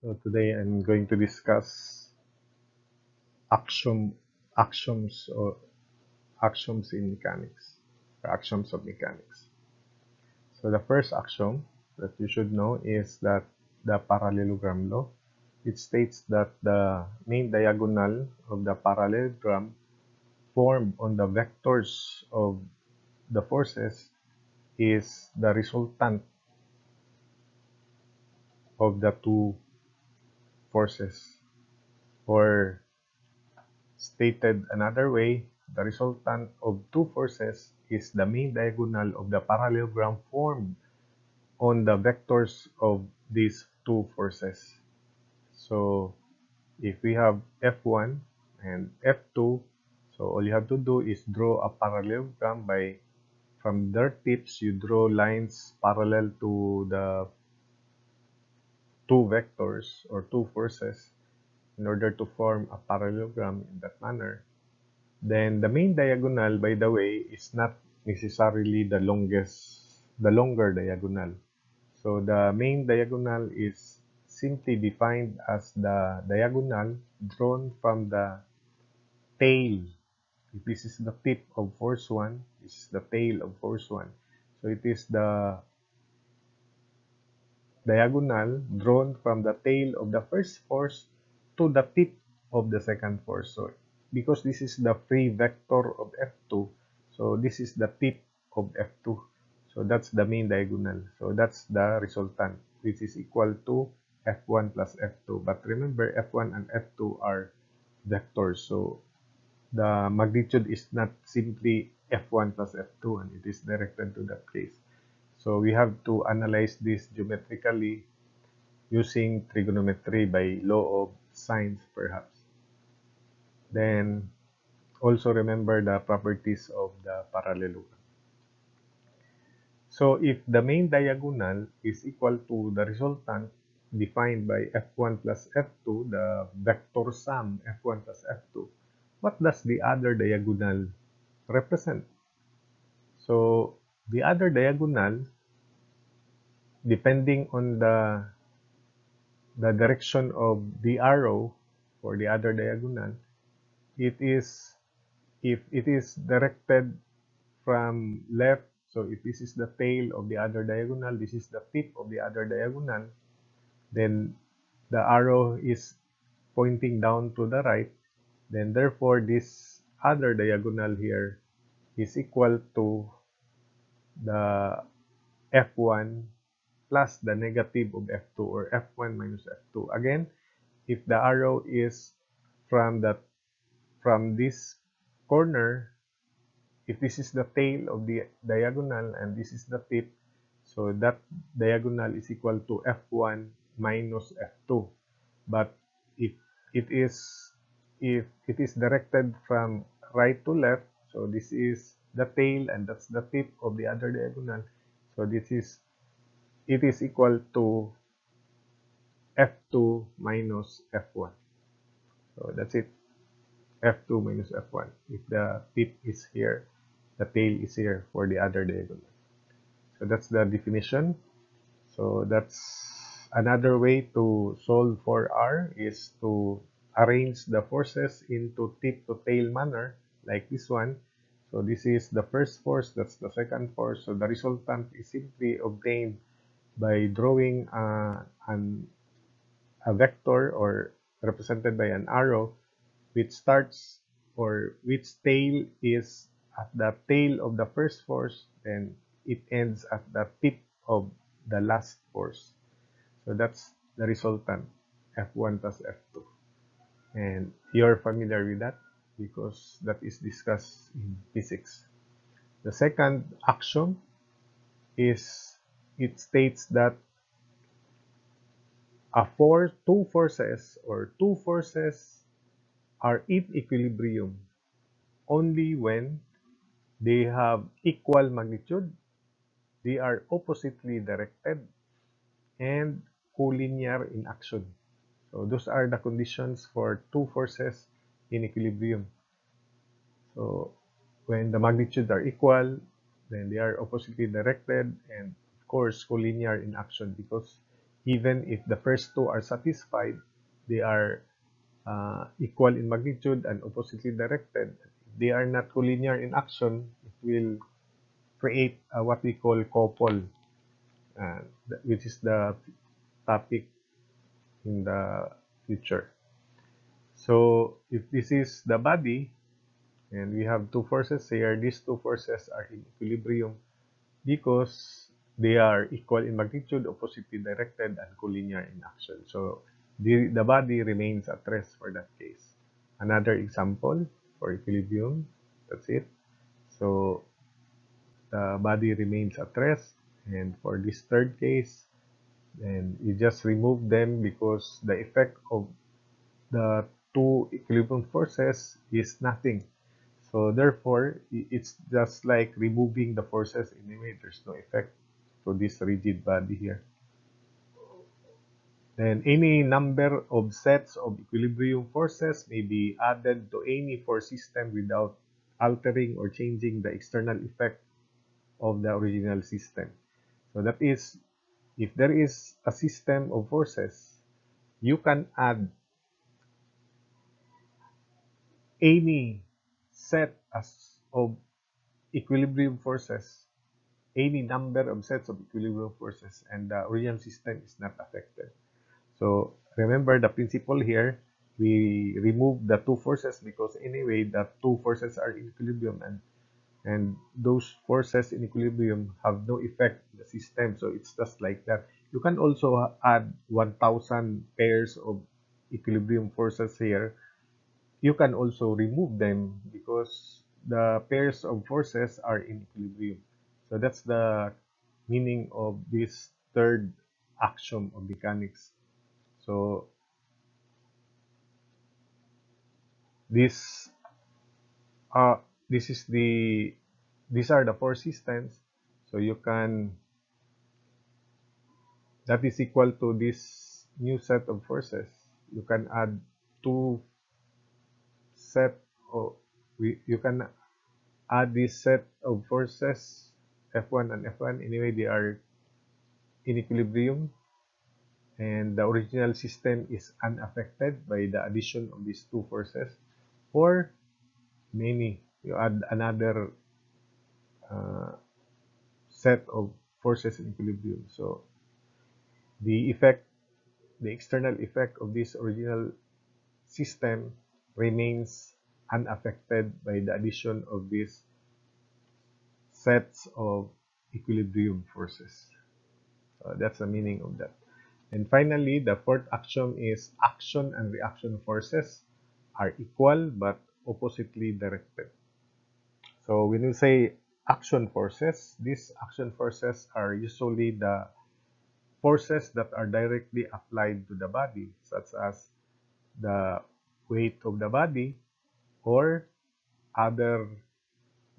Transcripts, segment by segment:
So today I'm going to discuss axiom, axioms or axioms in mechanics, or axioms of mechanics. So the first axiom that you should know is that the parallelogram law. It states that the main diagonal of the parallelogram formed on the vectors of the forces is the resultant of the two forces, or stated another way, the resultant of two forces is the main diagonal of the parallelogram formed on the vectors of these two forces. So if we have F1 and F2, so all you have to do is draw a parallelogram by, from their tips, you draw lines parallel to the two vectors or two forces in order to form a parallelogram in that manner. Then the main diagonal, by the way, is not necessarily the longer diagonal. So the main diagonal is simply defined as the diagonal drawn from the tail. If this is the tip of force 1, this is the tail of force 1. So it is the diagonal drawn from the tail of the first force to the tip of the second force. So because this is the free vector of F2, so this is the tip of F2. So that's the main diagonal. So that's the resultant, which is equal to F1 plus F2. But remember, F1 and F2 are vectors. So the magnitude is not simply F1 plus F2, and it is directed to that case. So we have to analyze this geometrically using trigonometry by law of sines, perhaps. Then also remember the properties of the parallelogram. So if the main diagonal is equal to the resultant defined by F1 plus F2, the vector sum F1 plus F2, what does the other diagonal represent? So the other diagonal, depending on the direction of the arrow for the other diagonal, it is, if it is directed from left, so if this is the tail of the other diagonal, this is the tip of the other diagonal, then the arrow is pointing down to the right, then therefore this other diagonal here is equal to the F1 plus the negative of F2, or F1 minus F2. Again, if the arrow is from this corner, if this is the tail of the diagonal and this is the tip, so that diagonal is equal to F1 minus F2. But if it is if it is directed from right to left, so this is the tail and that's the tip of the other diagonal. So it is equal to F2 minus F1. So that's it. F2 minus F1. If the tip is here, the tail is here for the other diagonal. So that's the definition. So that's another way to solve for R, is to arrange the forces into tip to tail manner like this one. So this is the first force, that's the second force. So the resultant is simply obtained by drawing a vector, or represented by an arrow, which starts, or which tail is at the tail of the first force, then it ends at the tip of the last force. So that's the resultant, F1 plus F2. And you're familiar with that because that is discussed in physics. The second axiom is, it states that two forces are in equilibrium only when they have equal magnitude, they are oppositely directed, and collinear in action. So those are the conditions for two forces in equilibrium. So when the magnitudes are equal, then they are oppositely directed, and of course collinear in action, because even if the first two are satisfied, they are equal in magnitude and oppositely directed. They are not collinear in action. It will create what we call couple, which is the topic in the future. So if this is the body and we have two forces here, these two forces are in equilibrium because they are equal in magnitude, oppositely directed, and collinear in action. So the body remains at rest for that case. Another example for equilibrium, that's it. So the body remains at rest. And for this third case, then you just remove them because the effect of the two equilibrium forces is nothing. So therefore, it's just like removing the forces anyway. There's no effect to this rigid body here. Then any number of sets of equilibrium forces may be added to any force system without altering or changing the external effect of the original system. So that is, if there is a system of forces, you can add any set of equilibrium forces, any number of sets of equilibrium forces, and the original system is not affected. So remember the principle here, we remove the two forces because anyway the two forces are in equilibrium, and those forces in equilibrium have no effect in the system. So it's just like that. You can also add 1,000 pairs of equilibrium forces here. You can also remove them because the pairs of forces are in equilibrium. So that's the meaning of this third axiom of mechanics. So this uh this is the these are the four systems. So you can, that is equal to this new set of forces. You can add two set of you can add this set of forces F1 and F1. Anyway, they are in equilibrium and the original system is unaffected by the addition of these two forces, or many, you add another uh, set of forces in equilibrium. So the effect, the external effect of this original system remains unaffected by the addition of these sets of equilibrium forces. That's the meaning of that. And finally, the fourth axiom is action and reaction forces are equal but oppositely directed. So when you say action forces, these action forces are usually the forces that are directly applied to the body, such as the weight of the body or other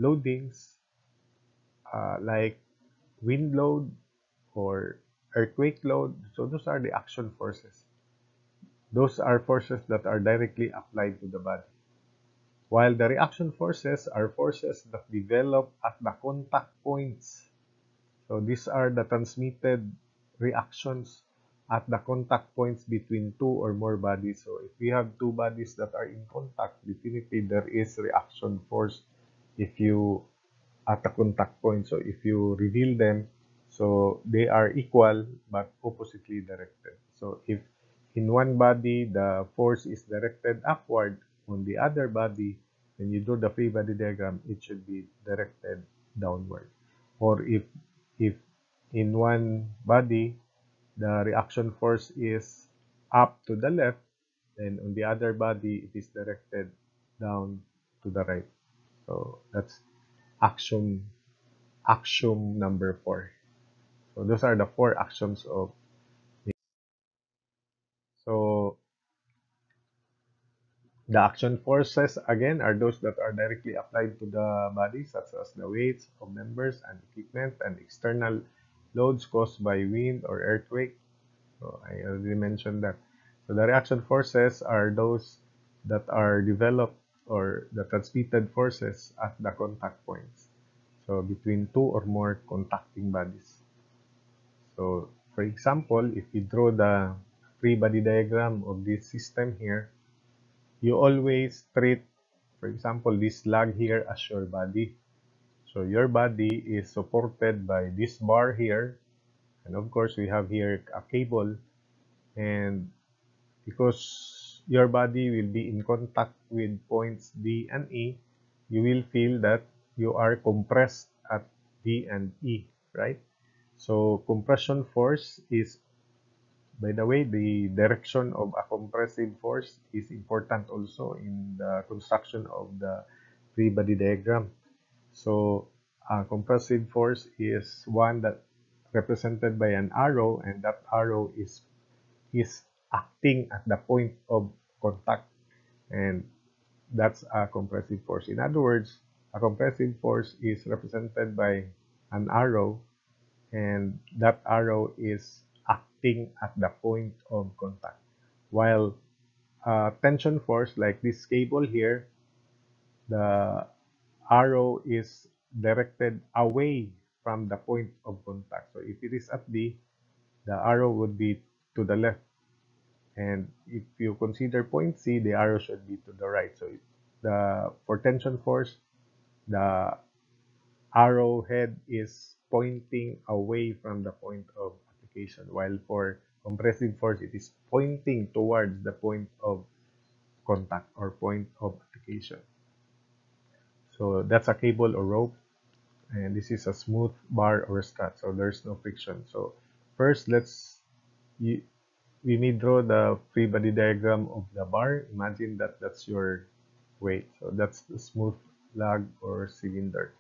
loadings like wind load or earthquake load. So those are the action forces. Those are forces that are directly applied to the body. While the reaction forces are forces that develop at the contact points. So these are the transmitted reactions at the contact points between two or more bodies. So if we have two bodies that are in contact, definitely there is reaction force if you at the contact point. So if you reveal them, so they are equal but oppositely directed. So if in one body the force is directed upward, on the other body, when you do the free body diagram, it should be directed downward. Or if in one body the reaction force is up to the left, then on the other body it is directed down to the right. So that's axiom axiom number 4. So those are the four axioms of. So the action forces again are those that are directly applied to the body, such as the weights of members and equipment and external loads caused by wind or earthquake. So I already mentioned that. So the reaction forces are those that are developed or the transmitted forces at the contact points. So between two or more contacting bodies. So For example, if you draw the free body diagram of this system here, you always treat, for example, this log here as your body. So your body is supported by this bar here, and of course we have here a cable, and because your body will be in contact with points D and E, you will feel that you are compressed at D and E, right? So compression force is, by the way, the direction of a compressive force is important also in the construction of the free body diagram. So a compressive force is one that represented by an arrow, and that arrow is acting at the point of contact, and that's a compressive force. In other words, a compressive force is represented by an arrow, and that arrow is acting at the point of contact. While tension force, like this cable here, the arrow is directed away from the point of contact. So if it is at D, the arrow would be to the left. And if you consider point C, the arrow should be to the right. So for tension force, the arrowhead is pointing away from the point of application, while for compressive force, it is pointing towards the point of contact or point of application. So that's a cable or rope, and this is a smooth bar or strut, so there's no friction. So first, we may draw the free body diagram of the bar. Imagine that that's your weight. So that's the smooth log or cylinder.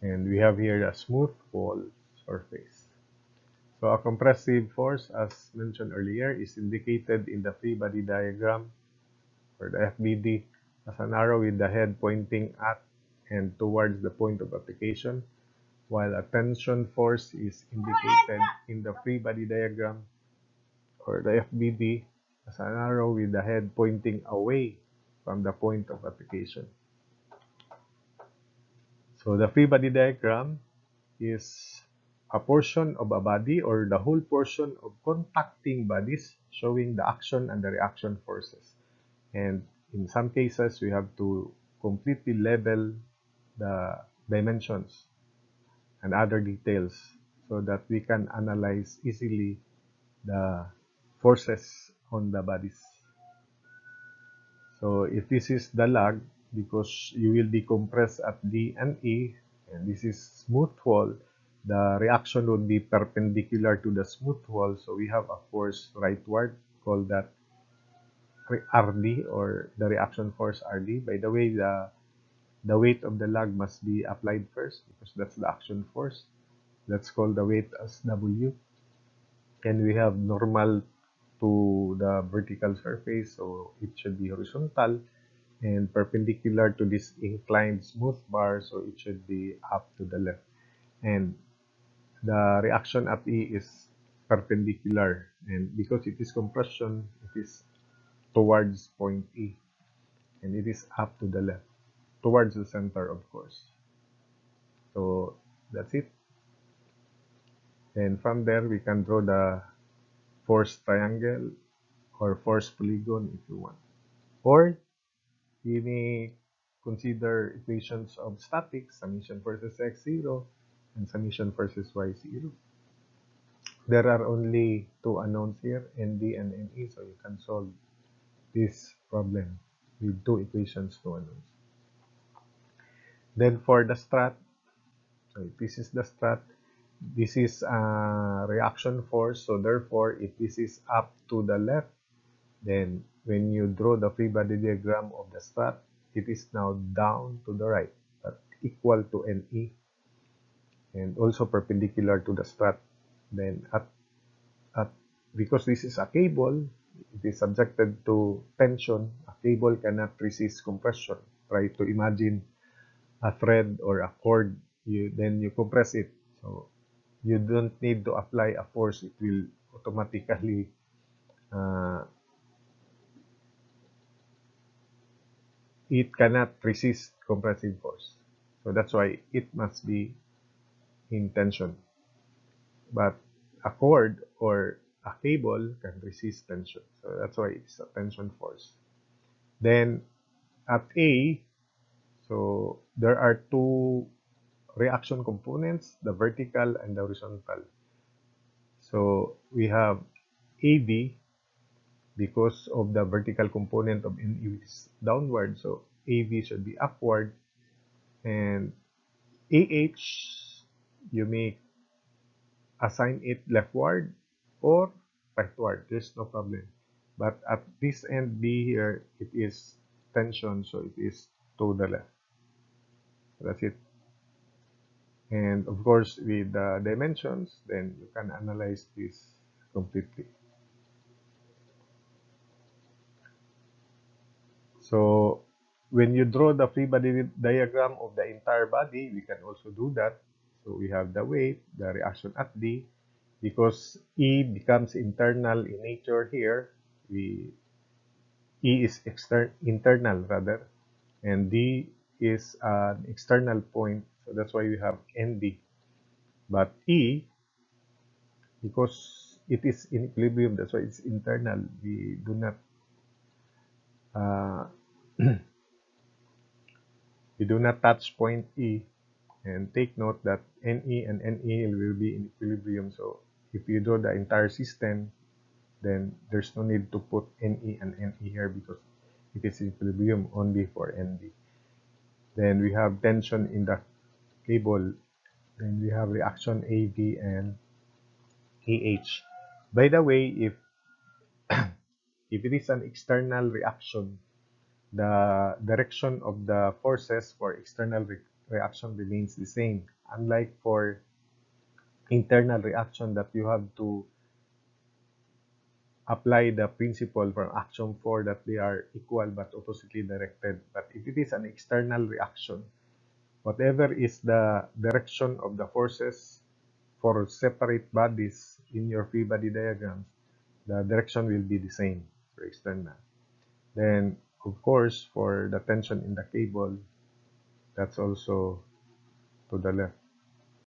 And we have here a smooth wall surface. So a compressive force, as mentioned earlier, is indicated in the free body diagram, or the FBD, as an arrow with the head pointing at and towards the point of application, while a tension force is indicated in the free body diagram, or the FBD, as an arrow with the head pointing away from the point of application. So the free body diagram is a portion of a body or the whole portion of contacting bodies showing the action and the reaction forces. And in some cases, we have to completely level the dimensions and other details so that we can analyze easily the forces on the bodies. So if this is the log, because you will be compressed at D and E, and this is smooth wall, the reaction would be perpendicular to the smooth wall. So we have a force rightward, called that RD, or the reaction force RD. By the way, the weight of the log must be applied first because that's the action force. Let's call the weight as W. And we have normal to the vertical surface, so it should be horizontal and perpendicular to this inclined smooth bar, so it should be up to the left. And the reaction at E is perpendicular, and because it is compression, it is towards point E, and it is up to the left, towards the center, of course. So that's it. And from there, we can draw the force triangle or force polygon if you want. Or we may consider equations of statics, summation forces x0 and summation forces y0. There are only two unknowns here, nd and ne, so you can solve this problem with two equations, two unknowns. Then for the strut, so this is the strut, this is a reaction force, so therefore if this is up to the left, then when you draw the free body diagram of the strut, it is now down to the right, but equal to NE, and also perpendicular to the strut. Then because this is a cable, it is subjected to tension. A cable cannot resist compression. Try to imagine a thread or a cord, then you compress it. So you don't need to apply a force, it will automatically it cannot resist compressive force. So that's why it must be in tension. But a cord or a cable can resist tension. So that's why it's a tension force. Then at A, so there are two reaction components, the vertical and the horizontal. So we have AV because of the vertical component of NE is downward, so AV should be upward, and AH you may assign it leftward or rightward. There's no problem. But at this end B here, it is tension, so it is to the left. So that's it. And of course, with the dimensions, then you can analyze this completely. So when you draw the free body diagram of the entire body, we can also do that. So we have the weight, the reaction at D. Because E becomes internal in nature here, E is internal rather, and D is an external point. So that's why we have ND. But E, because it is in equilibrium, that's why it's internal. We do not uh, we do not touch point E. And take note that NE and NE will be in equilibrium. So if you draw the entire system, then there's no need to put NE and NE here because it is in equilibrium only for ND. Then we have tension in the cable. Then we have reaction AV and AH. By the way, if it is an external reaction, the direction of the forces for external reaction remains the same. Unlike for internal reaction that you have to apply the principle from action 4 that they are equal but oppositely directed. But if it is an external reaction, whatever is the direction of the forces for separate bodies in your free body diagrams, the direction will be the same for external. Then, of course, for the tension in the cable, that's also to the left.